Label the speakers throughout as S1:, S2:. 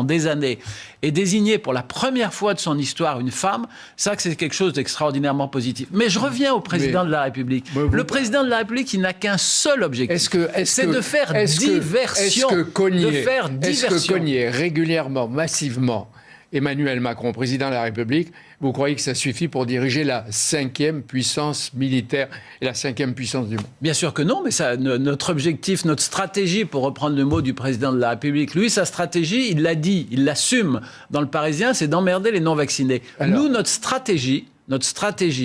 S1: des années, et désigner pour la première fois de son histoire une femme, ça, c'est quelque chose d'extraordinairement positif. Mais je reviens au président de la République. Le président de la République, il n'a qu'un seul objectif, c'est de faire diversion.
S2: Est-ce que Cognier régulièrement, massivement, Emmanuel Macron, président de la République, vous croyez que ça suffit pour diriger la 5e puissance militaire et la 5e puissance du monde?
S1: Bien sûr que non, mais ça, notre objectif, notre stratégie, pour reprendre le mot du président de la République, lui, sa stratégie, il l'a dit, il l'assume dans Le Parisien, c'est d'emmerder les non-vaccinés. Nous, notre stratégie,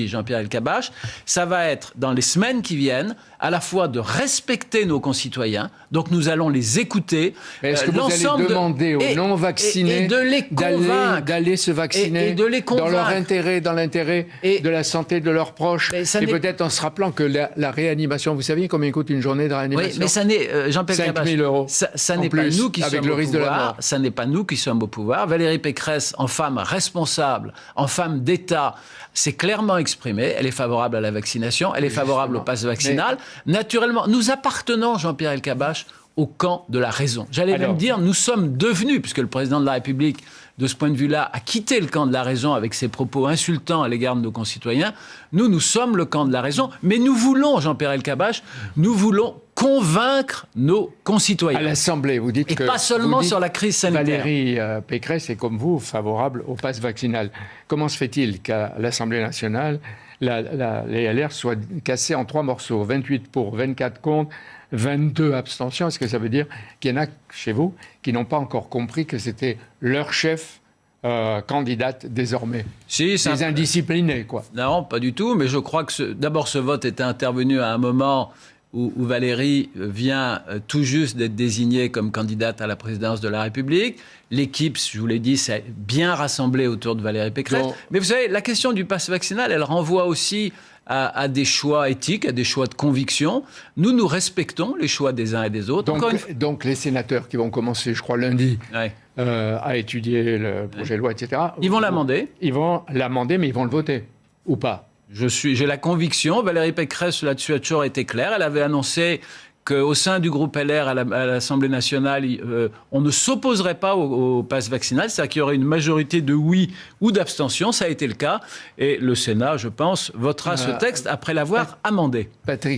S1: Jean-Pierre Elkabbach, ça va être, dans les semaines qui viennent, à la fois de respecter nos concitoyens, donc nous allons les écouter.
S2: Mais est-ce que vous allez demander aux non-vaccinés d'aller se vacciner
S1: et de les convaincre,
S2: dans leur intérêt, dans l'intérêt de la santé de leurs proches, et peut-être en se rappelant que la réanimation, vous savez combien coûte une journée de réanimation?
S1: Oui, mais ça n'est, Jean-Pierre Elkabbach,
S2: 5 000 euros.
S1: Ça n'est pas nous qui sommes au pouvoir. Ça n'est pas nous qui sommes au pouvoir. Valérie Pécresse, en femme responsable, en femme d'État, c'est clairement exprimé. Elle est favorable à la vaccination, elle est favorable au pass vaccinal. Naturellement, nous appartenons, Jean-Pierre Elkabbach, au camp de la raison. J'allais même dire, nous sommes devenus, puisque le président de la République, de ce point de vue-là, a quitté le camp de la raison avec ses propos insultants à l'égard de nos concitoyens. Nous sommes le camp de la raison, mais nous voulons, Jean-Pierre Elkabbach, nous voulons convaincre nos concitoyens.
S2: À l'Assemblée, vous dites que...
S1: Et pas seulement sur la crise sanitaire.
S2: Valérie Pécresse est, comme vous, favorable au pass vaccinal. Comment se fait-il qu'à l'Assemblée nationale, les LR soient cassés en 3 morceaux, 28 pour, 24 contre, 22 abstentions? Est-ce que ça veut dire qu'il y en a chez vous qui n'ont pas encore compris que c'était leur chef candidate désormais?
S1: Si,
S2: des indisciplinés, quoi.
S1: Non, pas du tout, mais je crois que d'abord ce vote était intervenu à un moment où Valérie vient tout juste d'être désignée comme candidate à la présidence de la République. L'équipe, je vous l'ai dit, s'est bien rassemblée autour de Valérie Pécresse. Non. Mais vous savez, la question du pass vaccinal, elle renvoie aussi à des choix éthiques, à des choix de conviction. Nous respectons les choix des uns et des autres.
S2: Donc les sénateurs qui vont commencer, je crois, lundi, à étudier le projet de loi, etc.
S1: Ils vont l'amender.
S2: Ils vont l'amender, mais ils vont le voter, ou pas?
S1: J'ai la conviction, Valérie Pécresse là-dessus a toujours été claire, elle avait annoncé qu'au sein du groupe LR à l'Assemblée nationale, on ne s'opposerait pas au pass vaccinal, c'est-à-dire qu'il y aurait une majorité de oui ou d'abstention, ça a été le cas, et le Sénat, je pense, votera ce texte après l'avoir amendé.
S2: Patrick.